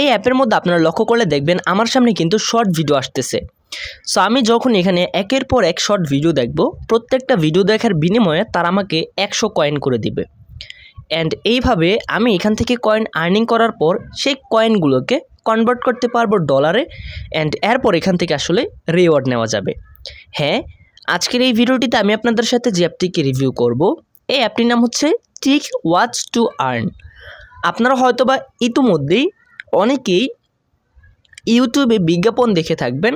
এই অ্যাপের মধ্যে আপনারা লক্ষ্য করলে দেখবেন আমার সামনে কিন্তু শর্ট ভিডিও আসতেছে। সো আমি যখন এখানে একের পর এক শর্ট ভিডিও দেখব, প্রত্যেকটা ভিডিও দেখার বিনিময়ে তারা আমাকে 100 কয়েন করে দিবে। অ্যান্ড এইভাবে আমি এখান থেকে কয়েন আর্নিং করার পর সেই কয়েনগুলোকে কনভার্ট করতে পারবো ডলারে, অ্যান্ড এরপর এখান থেকে আসলে রিওয়ার্ড নেওয়া যাবে। হ্যাঁ, আজকের এই ভিডিওটিতে আমি আপনাদের সাথে যে অ্যাপটিকে রিভিউ করব, এই অ্যাপটির নাম হচ্ছে টিক ওয়াচ টু আর্ন। আপনারা হয়তোবা ইতিমধ্যেই অনেকেই ইউটিউবে বিজ্ঞাপন দেখে থাকবেন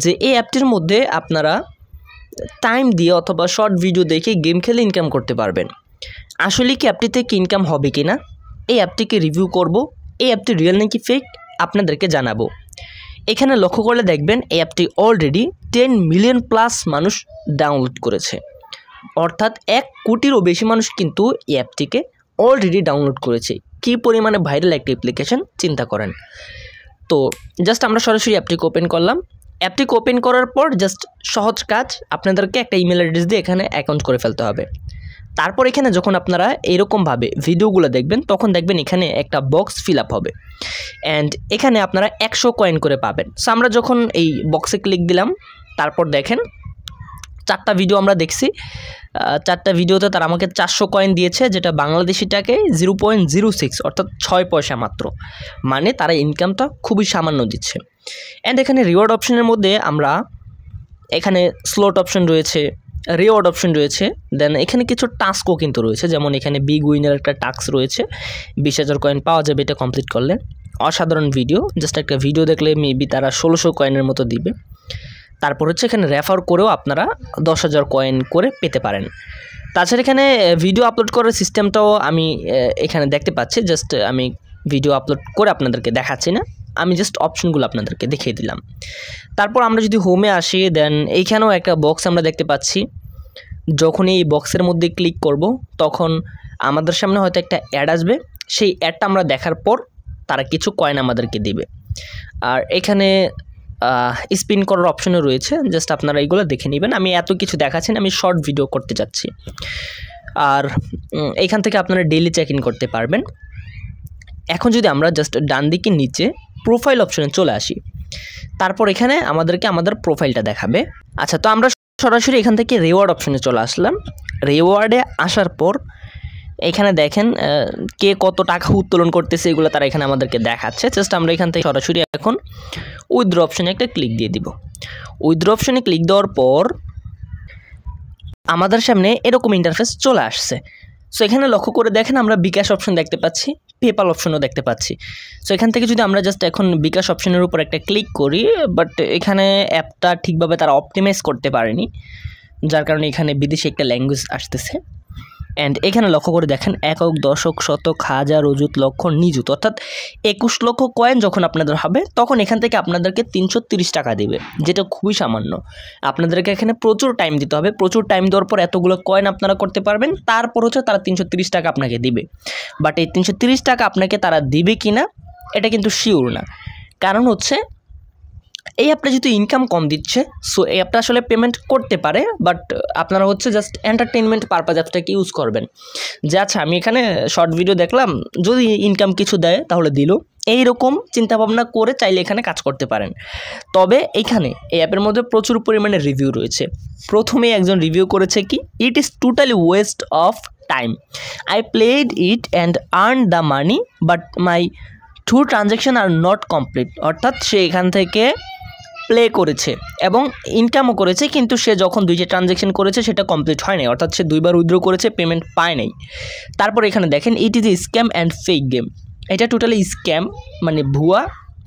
যে এই অ্যাপটির মধ্যে আপনারা টাইম দিয়ে অথবা শর্ট ভিডিও দেখে গেম খেলে ইনকাম করতে পারবেন। আসলে কি অ্যাপটি থেকে ইনকাম হবে কি না, এই অ্যাপটিকে রিভিউ করব। এই অ্যাপটি রিয়েল নাকি ফেক আপনাদেরকে জানাবো। এখানে লক্ষ্য করলে দেখবেন এই অ্যাপটি অলরেডি 10 মিলিয়ন প্লাস মানুষ ডাউনলোড করেছে, অর্থাৎ 1 কোটিরও বেশি মানুষ কিন্তু এই অ্যাপটিকে অলরেডি ডাউনলোড করেছে। কী পরিমাণে ভাইরাল একটা অ্যাপ্লিকেশন চিন্তা করেন। তো জাস্ট আমরা সরাসরি অ্যাপটিকে ওপেন করলাম। অ্যাপটিকে ওপেন করার পর জাস্ট সহজ কাজ, আপনাদেরকে একটা ইমেল অ্যাড্রেস দিয়ে এখানে অ্যাকাউন্ট করে ফেলতে হবে। তারপর এখানে যখন আপনারা এরকমভাবে ভিডিওগুলো দেখবেন তখন দেখবেন এখানে একটা বক্স ফিল আপ হবে, অ্যান্ড এখানে আপনারা 100 কয়েন করে পাবেন। সো আমরা যখন এই বক্সে ক্লিক দিলাম, তারপর দেখেন 4টা ভিডিও আমরা দেখছি। 4টা ভিডিওতে তারা আমাকে 400 কয়েন দিয়েছে, যেটা বাংলাদেশি টাকায় 0.06 অর্থাৎ 6 পয়সা মাত্র। মানে তারা ইনকামটা খুবই সামান্য দিচ্ছে। অ্যান্ড এখানে রিওয়ার্ড অপশনের মধ্যে আমরা এখানে স্লট অপশন রয়েছে, রিওয়ার্ড অপশন রয়েছে, দেন এখানে কিছু টাস্কও কিন্তু রয়েছে। যেমন এখানে বিগ উইনার একটা টাস্ক রয়েছে, 20,000 কয়েন পাওয়া যাবে এটা কমপ্লিট করলে। অসাধারণ ভিডিও, জাস্ট একটা ভিডিও দেখলে মেবি তারা 1600 কয়েনের মতো দিবে। তারপর হচ্ছে এখানে রেফার করেও আপনারা 10,000 কয়েন করে পেতে পারেন। তাছাড়া এখানে ভিডিও আপলোড করার সিস্টেমটাও আমি এখানে দেখতে পাচ্ছি। জাস্ট আমি ভিডিও আপলোড করে আপনাদেরকে দেখাচ্ছি না, আমি জাস্ট অপশনগুলো আপনাদেরকে দেখিয়ে দিলাম। তারপর আমরা যদি হোমে আসি, দেন এইখানেও একটা বক্স আমরা দেখতে পাচ্ছি। যখন এই বক্সের মধ্যে ক্লিক করব তখন আমাদের সামনে হয়তো একটা অ্যাড আসবে। সেই অ্যাডটা আমরা দেখার পর তারা কিছু কয়েন আমাদেরকে দিবে। আর এখানে স্পিন করার অপশনও রয়েছে, জাস্ট আপনারা এইগুলো দেখে নেবেন। আমি এত কিছু দেখাচ্ছি না, আমি শর্ট ভিডিও করতে যাচ্ছি। আর এইখান থেকে আপনারা ডেইলি চেক ইন করতে পারবেন। এখন যদি আমরা জাস্ট ডান দিকে নিচে প্রোফাইল অপশনে চলে আসি, তারপর এখানে আমাদেরকে আমাদের প্রোফাইলটা দেখাবে। আচ্ছা, তো আমরা সরাসরি এখান থেকে রিওয়ার্ড অপশনে চলে আসলাম। রিওয়ার্ডে আসার পর এখানে দেখেন কে কত টাকা উত্তোলন করতেছে, এগুলো তারা এখানে আমাদেরকে দেখাচ্ছে। জাস্ট আমরা এখান থেকে সরাসরি এখন উইথড্র অপশনে একটা ক্লিক দিয়ে দিব। উইথড্র অপশনে ক্লিক দেওয়ার পর আমাদের সামনে এরকম ইন্টারফেস চলে আসছে। সো এখানে লক্ষ্য করে দেখেন আমরা বিকাশ অপশন দেখতে পাচ্ছি, পেপাল অপশনও দেখতে পাচ্ছি। সো এখান থেকে যদি আমরা জাস্ট এখন বিকাশ অপশনের উপর একটা ক্লিক করি, বাট এখানে অ্যাপটা ঠিকভাবে তারা অপটিমাইজ করতে পারেনি, যার কারণে এখানে বিদেশি একটা ল্যাঙ্গুয়েজ আসতেছে। অ্যান্ড এখানে লক্ষ্য করে দেখেন একক, দশক, শতক, হাজার, অযুত, লক্ষ, নিযুত, অর্থাৎ 21 লক্ষ কয়েন যখন আপনাদের হবে তখন এখান থেকে আপনাদেরকে 330 টাকা দেবে, যেটা খুবই সামান্য। আপনাদেরকে এখানে প্রচুর টাইম দিতে হবে। প্রচুর টাইম দেওয়ার পর এতগুলো কয়েন আপনারা করতে পারবেন। তারপর হচ্ছে তারা 330 টাকা আপনাকে দিবে। বাট এই 330 টাকা আপনাকে তারা দিবে কি না এটা কিন্তু শিওর না। কারণ হচ্ছে এই অ্যাপটা যেহেতু ইনকাম কম দিচ্ছে, সো এই অ্যাপটা আসলে পেমেন্ট করতে পারে, বাট আপনারা হচ্ছে জাস্ট এন্টারটেনমেন্ট পারপাস অ্যাপটাকে ইউজ করবেন। যে আচ্ছা আমি এখানে শর্ট ভিডিও দেখলাম, যদি ইনকাম কিছু দেয় তাহলে দিল, এইরকম চিন্তাভাবনা করে চাইলে এখানে কাজ করতে পারেন। তবে এইখানে এই অ্যাপের মধ্যে প্রচুর পরিমাণে রিভিউ রয়েছে। প্রথমেই একজন রিভিউ করেছে কি, it is totally West of time, I played it and earn the money but my 2 transaction are not complete. অর্থাৎ সে এখান থেকে প্লে করেছে এবং ইনকামও করেছে, কিন্তু সে যখন 2টা ট্রানজ্যাকশন করেছে সেটা কমপ্লিট হয় নাই, অর্থাৎ সে 2বার উইথড্র করেছে, পেমেন্ট পায় নাই। তারপর এখানে দেখেন it is a scam and fake game, এটা টোটালি স্ক্যাম মানে ভুয়া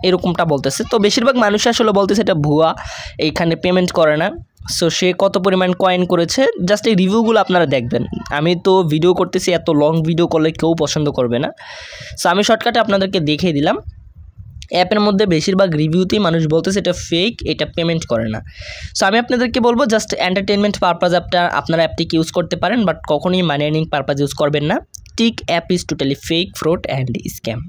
এরকমটা বলতেছে। তো বেশিরভাগ মানুষ আসলে বলতেছে এটা ভুয়া, এইখানে পেমেন্ট করে না। সো সে কত পরিমাণ কয়েন করেছে জাস্ট এই রিভিউগুলো আপনারা দেখবেন। আমি তো ভিডিও করতেছি, এত লং ভিডিও করলে কেউ পছন্দ করবে না। সো আমি শর্টকাটে আপনাদেরকে দেখিয়ে দিলাম। অ্যাপের মধ্যে বেশিরভাগ রিভিউতেই মানুষ বলতেছে এটা ফেক, এটা পেমেন্ট করে না। সো আমি আপনাদেরকে বলবো জাস্ট এন্টারটেনমেন্ট পারপাস আপনারা অ্যাপটিকে ইউজ করতে পারেন, বাট কখনোই মানি আর্নিং পারপাস ইউজ করবেন না। Tick app is totally fake, fraud and scam.